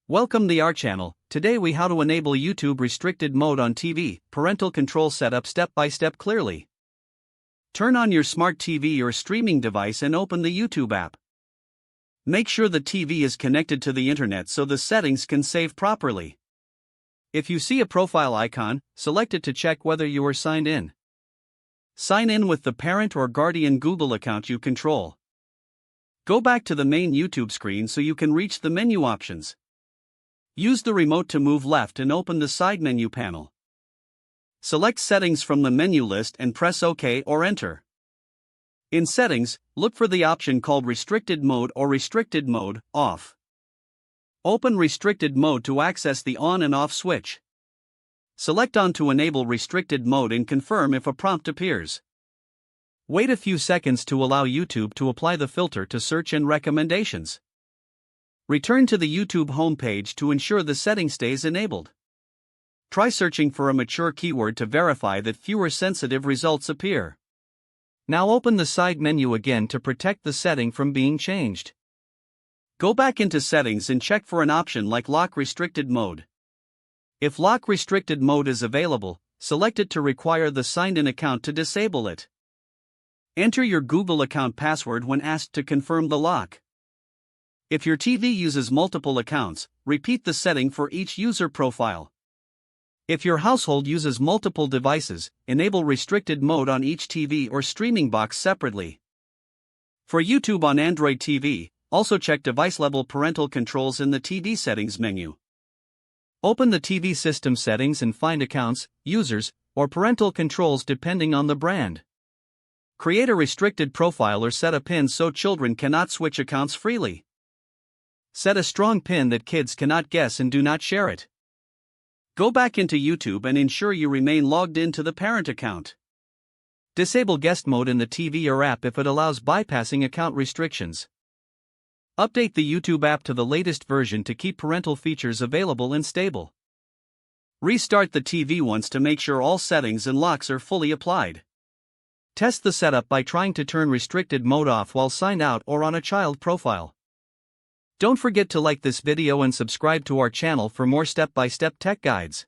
Welcome to our channel. Today we how to enable YouTube restricted mode on TV, parental control setup step by step clearly. Turn on your smart TV or streaming device and open the YouTube app. Make sure the TV is connected to the internet so the settings can save properly. If you see a profile icon, select it to check whether you are signed in. Sign in with the parent or guardian Google account you control. Go back to the main YouTube screen so you can reach the menu options. Use the remote to move left and open the side menu panel. Select Settings from the menu list and press OK or Enter. In Settings, look for the option called Restricted Mode or Restricted Mode Off. Open Restricted Mode to access the on and off switch. Select On to enable restricted mode and confirm if a prompt appears. Wait a few seconds to allow YouTube to apply the filter to search and recommendations. Return to the YouTube homepage to ensure the setting stays enabled. Try searching for a mature keyword to verify that fewer sensitive results appear. Now open the side menu again to protect the setting from being changed. Go back into Settings and check for an option like Lock Restricted Mode. If Lock Restricted Mode is available, select it to require the signed-in account to disable it. Enter your Google account password when asked to confirm the lock. If your TV uses multiple accounts, repeat the setting for each user profile. If your household uses multiple devices, enable restricted mode on each TV or streaming box separately. For YouTube on Android TV, also check device-level parental controls in the TV settings menu. Open the TV system settings and find accounts, users, or parental controls depending on the brand. Create a restricted profile or set a PIN so children cannot switch accounts freely. Set a strong PIN that kids cannot guess and do not share it. Go back into YouTube and ensure you remain logged in to the parent account. Disable guest mode in the TV or app if it allows bypassing account restrictions. Update the YouTube app to the latest version to keep parental features available and stable. Restart the TV once to make sure all settings and locks are fully applied. Test the setup by trying to turn restricted mode off while signed out or on a child profile. Don't forget to like this video and subscribe to our channel for more step-by-step tech guides.